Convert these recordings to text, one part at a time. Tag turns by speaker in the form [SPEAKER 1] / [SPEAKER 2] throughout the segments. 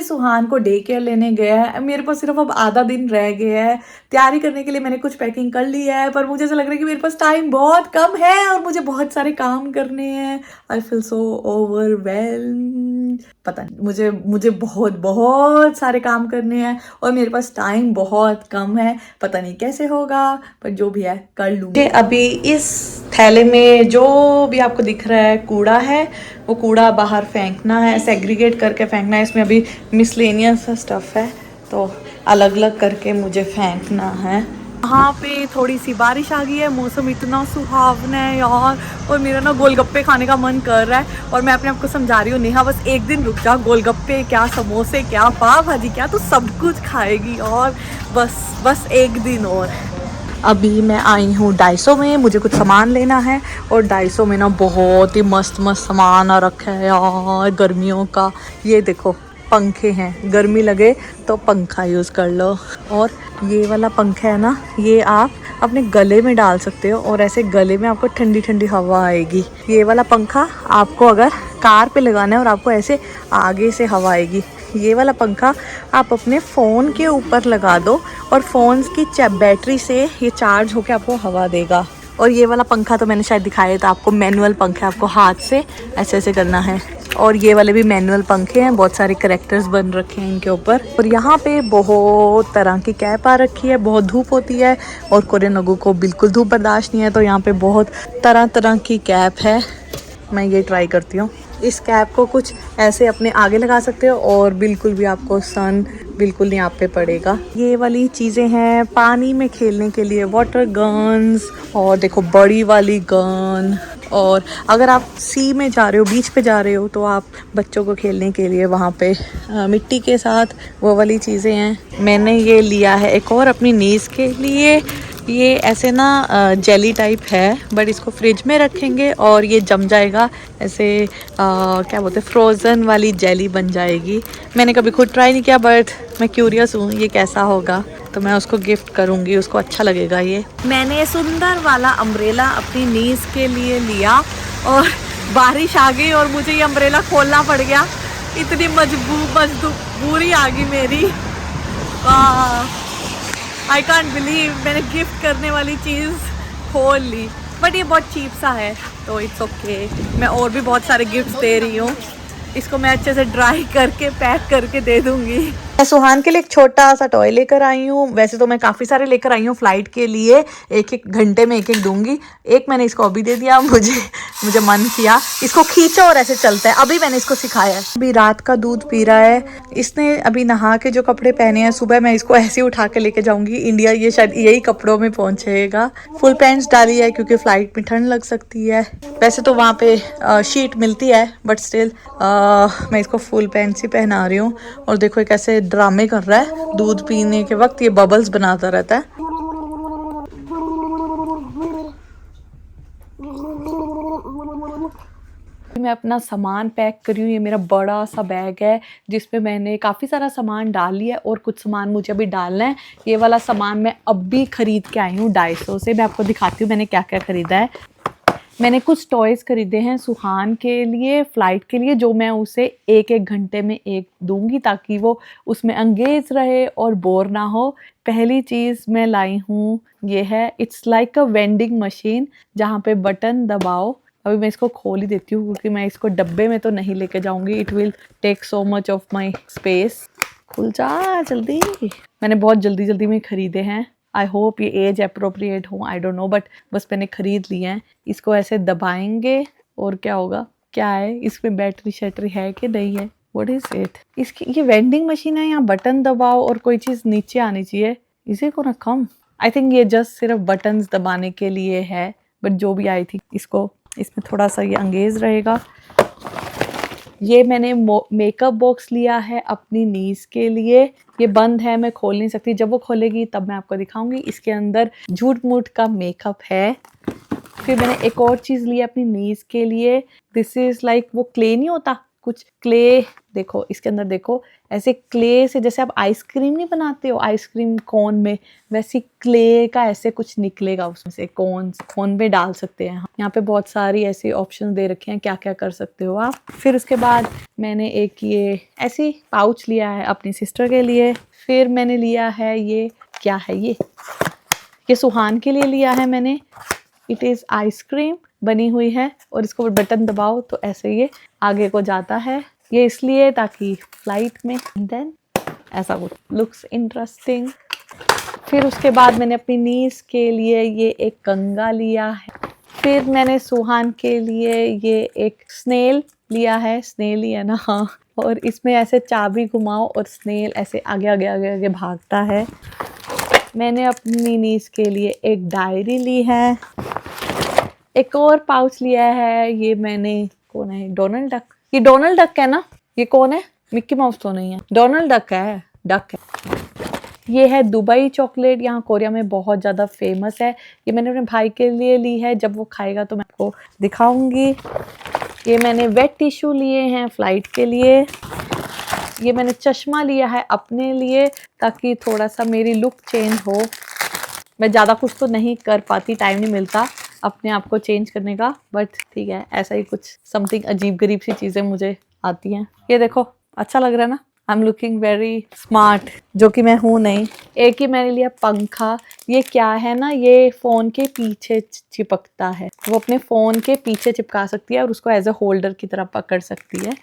[SPEAKER 1] अभी सुहान को day care लेने गया है। मेरे पास सिर्फ अब आधा दिन रह गया है तैयारी करने के लिए। मैंने कुछ पैकिंग कर ली है पर मुझे ऐसा लग रहा है कि मेरे पास टाइम बहुत कम है और मुझे बहुत सारे काम करने हैं। I feel so overwhelm. पता नहीं, मुझे मुझे बहुत बहुत सारे काम करने हैं और मेरे पास टाइम बहुत कम है। पता नहीं कैसे होगा पर जो भी है कर लूंगी। अभी इस थैले में जो भी आपको दिख रहा है कूड़ा है, वो कूड़ा बाहर फेंकना है, सेग्रीगेट करके फेंकना है। इसमें अभी मिसलेनियस स्टफ है तो अलग अलग करके मुझे फेंकना है। यहाँ पे थोड़ी सी बारिश आ गई है, मौसम इतना सुहावना है यार। और मेरा ना गोलगप्पे खाने का मन कर रहा है और मैं अपने आप को समझा रही हूँ नेहा बस एक दिन रुक जा, गोलगप्पे क्या, समोसे क्या, पाव भाजी क्या, तू सब कुछ खाएगी और बस एक दिन और। अभी मैं आई हूँ डाइसो में, मुझे कुछ सामान लेना है और डाइसो में ना बहुत ही मस्त मस्त सामान आ रखा है यार गर्मियों का। ये देखो पंखे हैं, गर्मी लगे तो पंखा यूज़ कर लो। और ये वाला पंखा है ना, ये आप अपने गले में डाल सकते हो और ऐसे गले में आपको ठंडी ठंडी हवा आएगी। ये वाला पंखा आपको अगर कार पे लगाना है और आपको ऐसे आगे से हवा आएगी। ये वाला पंखा आप अपने फ़ोन के ऊपर लगा दो और फ़ोन की बैटरी से ये चार्ज होकर आपको हवा देगा। और ये वाला पंखा तो मैंने शायद दिखाया था आपको, मैनुअल पंखा, आपको हाथ से ऐसे ऐसे करना है। और ये वाले भी मैनुअल पंखे हैं, बहुत सारे करैक्टर्स बन रखे हैं इनके ऊपर। और यहाँ पे बहुत तरह की कैप आ रखी है, बहुत धूप होती है और कोरियन लोगों को बिल्कुल धूप बर्दाश्त नहीं है, तो यहाँ पे बहुत तरह तरह की कैप है। मैं ये ट्राई करती हूँ। इस कैप को कुछ ऐसे अपने आगे लगा सकते हो और बिल्कुल भी आपको सन बिल्कुल नहीं आप पे पड़ेगा। ये वाली चीज़ें हैं पानी में खेलने के लिए, वाटर गन्स, और देखो बड़ी वाली गन। और अगर आप सी में जा रहे हो, बीच पे जा रहे हो, तो आप बच्चों को खेलने के लिए वहाँ पे मिट्टी के साथ वो वाली चीज़ें हैं। मैंने ये लिया है एक और अपनी नीज़ के लिए। ये ऐसे ना जेली टाइप है, बट इसको फ्रिज में रखेंगे और ये जम जाएगा, ऐसे क्या बोलते हैं, फ्रोज़न वाली जेली बन जाएगी। मैंने कभी खुद ट्राई नहीं किया बट मैं क्यूरियस हूँ ये कैसा होगा, तो मैं उसको गिफ्ट करूँगी, उसको अच्छा लगेगा ये। मैंने सुंदर वाला अम्ब्रेला अपनी नीज़ के लिए लिया और बारिश आ गई और मुझे ये अम्ब्रेला खोलना पड़ गया। इतनी मजबूरी आ गई मेरी। आई कांट बिलीव मैंने गिफ्ट करने वाली चीज़ खोल ली, बट ये बहुत चीप सा है तो इट्स ओके। मैं और भी बहुत सारे गिफ्ट्स दे रही हूँ, इसको मैं अच्छे से ड्राई करके पैक करके दे दूँगी। मैं सुहान के लिए एक छोटा सा टॉय लेकर आई हूँ। वैसे तो मैं काफ़ी सारे लेकर आई हूँ फ्लाइट के लिए, एक एक घंटे में एक एक दूंगी। एक मैंने इसको अभी दे दिया, मुझे मन किया इसको खींचो और ऐसे चलता है, अभी मैंने इसको सिखाया है। अभी रात का दूध पी रहा है। इसने अभी नहा के जो कपड़े पहने हैं, सुबह मैं इसको ऐसे उठा के लेके जाऊंगी इंडिया, ये शायद यही कपड़ों में पहुंचेगा। फुल पैंट्स डाली है क्योंकि फ्लाइट में ठंड लग सकती है। वैसे तो वहाँ पे शीट मिलती है बट स्टिल मैं इसको फुल पैंट्स ही पहना रही हूँ। और देखो एक ऐसे ड्रामे कर रहा है, दूध पीने के वक्त ये बबल्स बनाता रहता है। मैं अपना सामान पैक करी हूँ। ये मेरा बड़ा सा बैग है जिसमें मैंने काफ़ी सारा सामान डाल लिया है और कुछ सामान मुझे अभी डालना है। ये वाला सामान मैं अभी ख़रीद के आई हूँ डाइसो से। मैं आपको दिखाती हूँ मैंने क्या क्या ख़रीदा है। मैंने कुछ टॉयज़ ख़रीदे हैं सुहान के लिए फ़्लाइट के लिए, जो मैं उसे एक एक घंटे में एक दूंगी ताकि वो उसमें एंगेज रहे और बोर ना हो। पहली चीज़ मैं लाई हूँ ये है, it's like a vending machine जहाँ पे बटन दबाओ। अभी मैं इसको खोल ही देती हूँ क्योंकि मैं इसको डब्बे में तो नहीं लेके जाऊँगी, it will take so much of my space. खुल जा जल्दी। मैंने बहुत जल्दी जल्दी में ख़रीदे हैं, आई होप ये एज अप्रोप्रिएट हो, आई डोंट नो, बट बस मैंने ख़रीद लिए हैं। इसको ऐसे दबाएंगे और क्या होगा, क्या है इसमें बैटरी शैटरी है कि नहीं है, व्हाट इज इट। इसकी ये वेंडिंग मशीन है, यहाँ बटन दबाओ और कोई चीज़ नीचे आनी चाहिए। इसे को ना कम, आई थिंक ये जस्ट सिर्फ बटन्स दबाने के लिए है, बट जो भी आई थी इसको, इसमें थोड़ा सा ये अंगेज रहेगा। ये मैंने मेकअप बॉक्स लिया है अपनी नीज़ के लिए। ये बंद है, मैं खोल नहीं सकती, जब वो खोलेगी तब मैं आपको दिखाऊंगी। इसके अंदर झूठ मूठ का मेकअप है। फिर मैंने एक और चीज़ ली है अपनी नीज़ के लिए, दिस इज़ लाइक वो क्ले नहीं होता कुछ क्ले, देखो इसके अंदर देखो ऐसे क्ले से, जैसे आप आइसक्रीम नहीं बनाते हो आइसक्रीम कोन में, वैसी क्ले का ऐसे कुछ निकलेगा उसमें से, कोन में डाल सकते हैं। यहाँ पे बहुत सारी ऐसी ऑप्शन दे रखे हैं क्या क्या कर सकते हो आप। फिर उसके बाद मैंने एक ये ऐसी पाउच लिया है अपनी सिस्टर के लिए। फिर मैंने लिया है ये, क्या है ये सुहान के लिए लिया है मैंने। इट इज़ आइसक्रीम बनी हुई है और इसको बटन दबाओ तो ऐसे ये आगे को जाता है। ये इसलिए ताकि फ्लाइट में, देन ऐसा कुछ लुक्स इंटरेस्टिंग। फिर उसके बाद मैंने अपनी नीस के लिए ये एक कंगा लिया है। फिर मैंने सुहान के लिए ये एक स्नेल लिया है, स्नेल ही है ना, हाँ। और इसमें ऐसे चाबी घुमाओ और स्नेल ऐसे आगे आगे आगे आगे भागता है। मैंने अपनी नीस के लिए एक डायरी ली है। एक और पाउच लिया है, ये मैंने, कौन है डोनाल्ड डक, ये डोनाल्ड डक है ना, ये कौन है, मिक्की माउस तो नहीं है, डोनाल्ड डक है, डक है। ये है दुबई चॉकलेट, यहाँ कोरिया में बहुत ज़्यादा फेमस है। ये मैंने अपने भाई के लिए ली है, जब वो खाएगा तो मैं आपको दिखाऊंगी। ये मैंने वेट टिश्यू लिए हैं फ्लाइट के लिए। ये मैंने चश्मा लिया है अपने लिए ताकि थोड़ा सा मेरी लुक चेंज हो। मैं ज़्यादा कुछ तो नहीं कर पाती, टाइम नहीं मिलता अपने आप को चेंज करने का, बट ठीक है ऐसा ही कुछ समथिंग अजीब गरीब सी चीज़ें मुझे आती हैं। ये देखो अच्छा लग रहा है ना, I am looking very smart, जो कि मैं हूँ नहीं। एक ही मैंने लिया पंखा। ये क्या है ना, ये फ़ोन के पीछे चिपकता है, वो अपने फ़ोन के पीछे चिपका सकती है और उसको एज अ होल्डर की तरह पकड़ सकती है।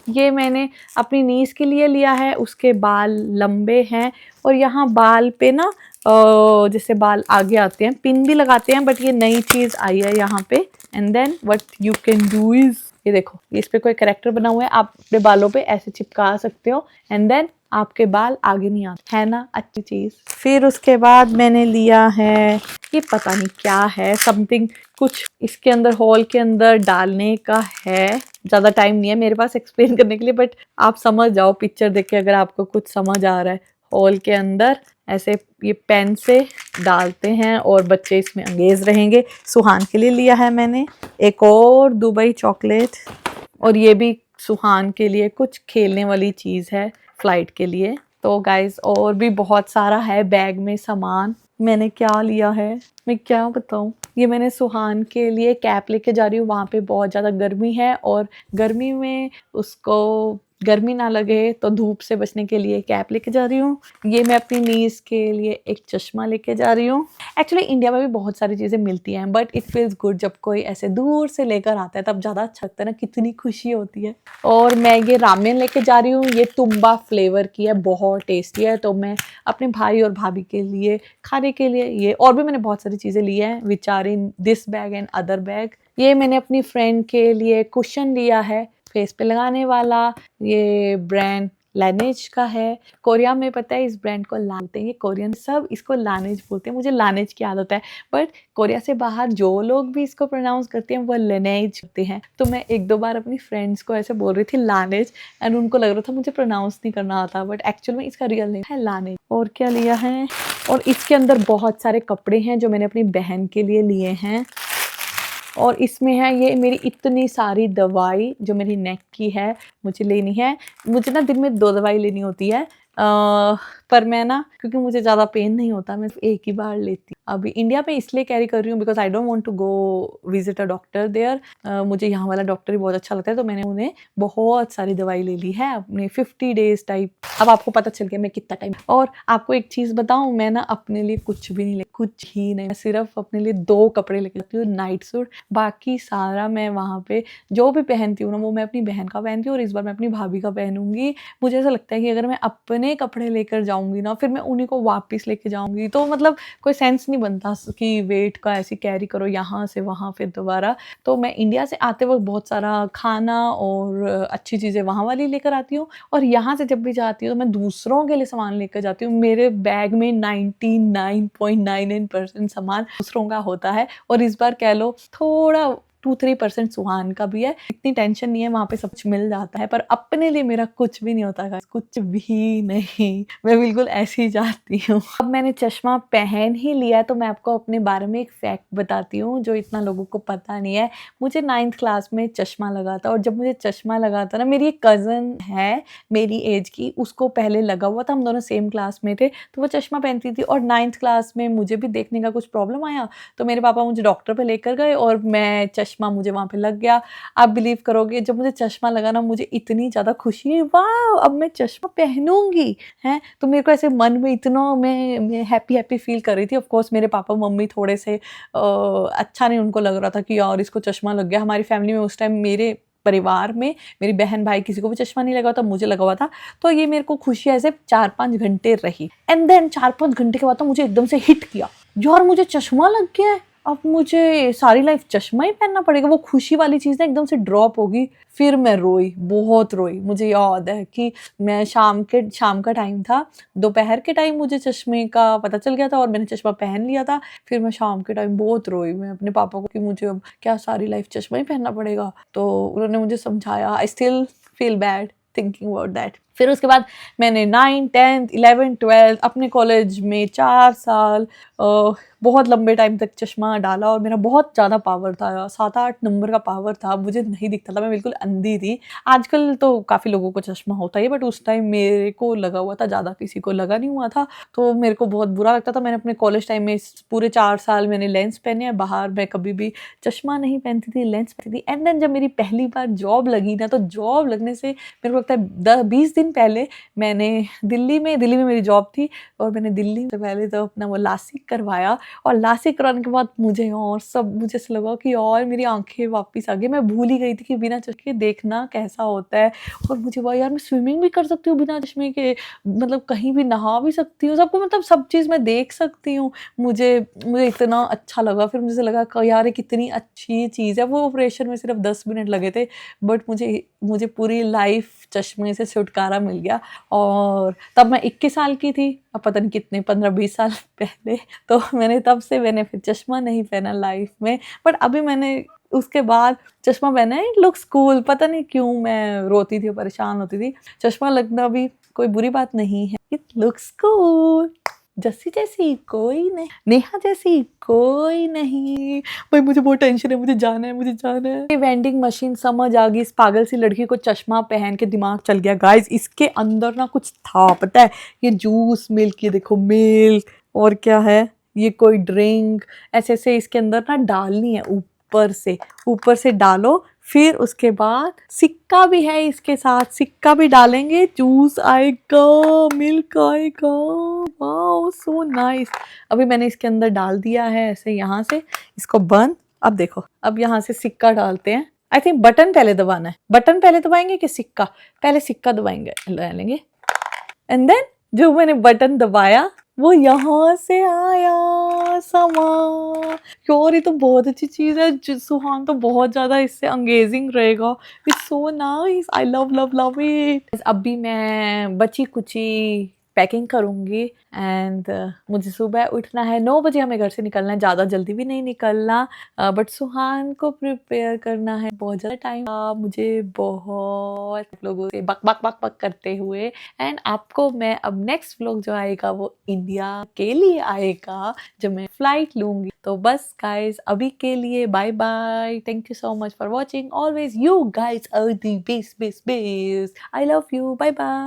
[SPEAKER 1] ये मैंने अपनी नीस के लिए लिया है, उसके बाल लंबे हैं और यहाँ बाल पे ना जैसे बाल आगे आते हैं पिन भी लगाते हैं, बट ये नई चीज़ आई है यहाँ पे। And then what you can do is, ये देखो इस पे कोई कैरेक्टर बना हुआ है, आप अपने बालों पे ऐसे चिपका सकते हो एंड देन आपके बाल आगे नहीं आते, है ना अच्छी चीज़। फिर उसके बाद मैंने लिया है, ये पता नहीं क्या है, समथिंग कुछ इसके अंदर होल के अंदर डालने का है। ज़्यादा टाइम नहीं है मेरे पास एक्सप्लेन करने के लिए, बट आप समझ जाओ पिक्चर देख के अगर आपको कुछ समझ आ रहा है। होल के अंदर ऐसे ये पेन से डालते हैं और बच्चे इसमें अंगेज रहेंगे। सुहान के लिए लिया है मैंने एक और दुबई चॉकलेट, और ये भी सुहान के लिए कुछ खेलने वाली चीज़ है फ्लाइट के लिए। तो गाइस और भी बहुत सारा है बैग में सामान। मैंने क्या लिया है मैं क्या बताऊँ। ये मैंने सुहान के लिए कैप लेके जा रही हूँ, वहाँ पे बहुत ज़्यादा गर्मी है और गर्मी में उसको गर्मी ना लगे तो धूप से बचने के लिए कैप लेके जा रही हूँ। ये मैं अपनी नीस के लिए एक चश्मा लेके जा रही हूँ। एक्चुअली इंडिया में भी बहुत सारी चीज़ें मिलती हैं, बट इट फील्स गुड जब कोई ऐसे दूर से लेकर आता है तब ज़्यादा अच्छा लगता है ना, कितनी खुशी होती है। और मैं ये रामेन लेके जा रही हूँ, ये तुम्बा फ्लेवर की है, बहुत टेस्टी है। तो मैं अपने भाई और भाभी के लिए खाने के लिए ये, और भी मैंने बहुत सारी चीज़ें ली हैं which are in this bag and other bag. ये मैंने अपनी फ्रेंड के लिए कुशन लिया है फेस पे लगाने वाला, ये ब्रांड लानेज का है। कोरिया में पता है इस ब्रांड को लाते हैं, कोरियन सब इसको लानेज बोलते हैं, मुझे लानेज की आदत है, बट कोरिया से बाहर जो लोग भी इसको प्रोनाउंस करते हैं वो लानेज करते हैं। तो मैं एक दो बार अपनी फ्रेंड्स को ऐसे बोल रही थी लानेज, एंड उनको लग रहा था मुझे प्रोनाउंस नहीं करना आता, बट एक्चुअल में इसका रियल नेम है लानेज। और क्या लिया है, और इसके अंदर बहुत सारे कपड़े हैं जो मैंने अपनी बहन के लिए लिए हैं। और इसमें है ये मेरी इतनी सारी दवाई जो मेरी नेक की है, मुझे लेनी है। मुझे ना दिन में 2 दवाई लेनी होती है, पर मैं ना क्योंकि मुझे ज़्यादा पेन नहीं होता, मैं एक ही बार लेती हूँ। अभी इंडिया में इसलिए कैरी कर रही हूँ because I don't want to go visit a doctor there. मुझे यहाँ वाला डॉक्टर ही बहुत अच्छा लगता है, तो मैंने उन्हें बहुत सारी दवाई ले ली है अपने 50 डेज टाइप। अब आपको पता चल गया मैं कितना टाइम। और आपको एक चीज़ बताऊँ, मैं ना अपने लिए कुछ भी नहीं ले, कुछ ही नहीं, मैं सिर्फ अपने लिए 2 कपड़े लेके जाती हूँ, नाइट सूट। बाकी सारा मैं वहाँ पे जो भी पहनती हूँ ना वो मैं अपनी बहन का पहनती हूँ, और इस बार मैं अपनी भाभी का पहनूंगी। मुझे ऐसा लगता है कि अगर मैं अपने कपड़े लेकर जाऊंगी ना फिर मैं उन्हीं को वापस लेके जाऊंगी, तो मतलब कोई सेंस नहीं बनता कि वेट का ऐसे कैरी करो यहाँ से वहाँ फिर दोबारा। तो मैं इंडिया से आते वक्त बहुत सारा खाना और अच्छी चीज़ें वहाँ वाली लेकर आती हूँ, और यहाँ से जब भी जाती हूँ तो मैं दूसरों के लिए सामान लेकर जाती हूँ। मेरे बैग में 99.99% सामान दूसरों का होता है, और इस बार कह लो थोड़ा 2-3% सुहान का भी है। इतनी टेंशन नहीं है, वहाँ पे सब कुछ मिल जाता है, पर अपने लिए मेरा कुछ भी नहीं होता guys, कुछ भी नहीं। मैं बिल्कुल ऐसे ही जाती हूँ। अब मैंने चश्मा पहन ही लिया है तो मैं आपको अपने बारे में एक फैक्ट बताती हूँ जो इतना लोगों को पता नहीं है। मुझे 9th क्लास में चश्मा लगा था, और जब मुझे चश्मा लगा था ना, मेरी एक कज़न है मेरी एज की, उसको पहले लगा हुआ था, हम दोनों सेम क्लास में थे, तो वो चश्मा पहनती थी, और 9th क्लास में मुझे भी देखने का कुछ प्रॉब्लम आया, तो मेरे पापा मुझे डॉक्टर पे लेकर गए और मैं चश्मा मुझे वहाँ पे लग गया। आप बिलीव करोगे, जब मुझे चश्मा लगा ना, मुझे इतनी ज़्यादा खुशी हुई, वाह अब मैं चश्मा पहनूंगी है। तो मेरे को ऐसे मन में इतना मैं हैप्पी हैप्पी फील कर रही थी। ऑफ कोर्स मेरे पापा मम्मी थोड़े से अच्छा नहीं उनको लग रहा था कि यार इसको चश्मा लग गया। हमारी फैमिली में उस टाइम, मेरे परिवार में मेरी बहन भाई किसी को भी चश्मा नहीं लगा था, मुझे लगा हुआ था। तो ये मेरे को खुशी ऐसे 4-5 घंटे रही, एंड देन 4-5 घंटे के बाद तो मुझे एकदम से हिट किया, यार मुझे चश्मा लग गया है, अब मुझे सारी लाइफ चश्मा ही पहनना पड़ेगा। वो खुशी वाली चीज़ ना एकदम से ड्रॉप होगी। फिर मैं रोई, बहुत रोई। मुझे याद है कि मैं शाम का टाइम था, दोपहर के टाइम मुझे चश्मे का पता चल गया था और मैंने चश्मा पहन लिया था। फिर मैं शाम के टाइम बहुत रोई मैं अपने पापा को कि मुझे अब क्या सारी लाइफ चश्मा ही पहनना पड़ेगा। तो उन्होंने मुझे समझाया। I still feel bad thinking about that. फिर उसके बाद मैंने 9th 10th 11th 12th अपने कॉलेज में 4 साल बहुत लंबे टाइम तक चश्मा डाला, और मेरा बहुत ज़्यादा पावर था, 7-8 नंबर का पावर था, मुझे नहीं दिखता था, मैं बिल्कुल अंधी थी। आजकल तो काफ़ी लोगों को चश्मा होता ही, बट उस टाइम मेरे को लगा हुआ था, ज़्यादा किसी को लगा नहीं हुआ था, तो मेरे को बहुत बुरा लगता था। मैंने अपने कॉलेज टाइम में पूरे 4 साल मैंने लेंस पहने हैं, बाहर मैं कभी भी चश्मा नहीं पहनती थी, लेंस पहनती थी। एंड देन जब मेरी पहली बार जॉब लगी ना, तो जॉब लगने से मेरे को लगता है 20 दिन पहले मैंने दिल्ली में मेरी जॉब थी, और मैंने दिल्ली से पहले तो अपना वो लासिक करवाया, और लासिक कराने के बाद मुझे ऐसा लगा कि और मेरी आंखें वापस आ गई। मैं भूल ही गई थी कि बिना चश्मे के देखना कैसा होता है, और मुझे वाह यार मैं स्विमिंग भी कर सकती हूँ बिना चश्मे के, मतलब कहीं भी नहा भी सकती हूँ, सबको मतलब सब चीज़ मैं देख सकती हूँ। मुझे इतना अच्छा लगा। फिर मुझे लगा कि यार ये कितनी अच्छी चीज़ है। वो ऑपरेशन में सिर्फ 10 मिनट लगे थे, बट मुझे पूरी लाइफ चश्मे से छुटकारा मिल गया। और तब मैं 21 साल की थी, अब पता नहीं कितने 15-20 साल पहले। तो तब से मैंने फिर चश्मा नहीं पहना लाइफ में, बट अभी मैंने उसके बाद चश्मा पहना है। It looks cool. पता नहीं क्यों मैं रोती थी, परेशान होती थी। चश्मा लगना भी कोई बुरी बात नहीं है, इट लुक्स कूल। जस्सी जैसी कोई नहीं, नेहा जैसी कोई नहीं। भाई मुझे बहुत टेंशन है, मुझे जाना है। वेंडिंग मशीन समझ आ गई। इस पागल सी लड़की को चश्मा पहन के दिमाग चल गया। गाइस इसके अंदर ना कुछ था, पता है, ये जूस मिल्क, ये देखो मिल्क, और क्या है ये, कोई ड्रिंक, ऐसे इसके अंदर ना डालनी है, ऊपर से डालो। फिर उसके बाद सिक्का भी है इसके साथ, सिक्का भी डालेंगे, जूस आएगा, मिल्क आएगा। Wow so nice. अभी मैंने इसके अंदर डाल दिया है ऐसे, यहाँ से इसको बंद। अब देखो, अब यहाँ से सिक्का डालते हैं। आई थिंक बटन पहले दबाना है। बटन पहले दबाएंगे कि सिक्का? पहले सिक्का दबाएंगे, लेंगे, एंड देन जो मैंने बटन दबाया वो यहाँ से आया समा। यार ये तो बहुत अच्छी चीज़ है। सुहान तो बहुत ज़्यादा इससे अंगेजिंग रहेगा। It's so nice, I love love love it. अभी मैं बची कुची पैकिंग करूँगी, एंड मुझे सुबह उठना है 9 बजे, हमें घर से निकलना है, ज़्यादा जल्दी भी नहीं निकलना, बट सुहान को प्रिपेयर करना है। बहुत ज़्यादा टाइम मुझे बहुत लोगों से बक बक बक बक करते हुए। एंड आपको मैं अब नेक्स्ट व्लॉग जो आएगा वो इंडिया के लिए आएगा, जब मैं फ्लाइट लूँगी। तो बस गाइज अभी के लिए bye bye. Thank you so much for watching. Always you guys are the best. I love you. Bye bye.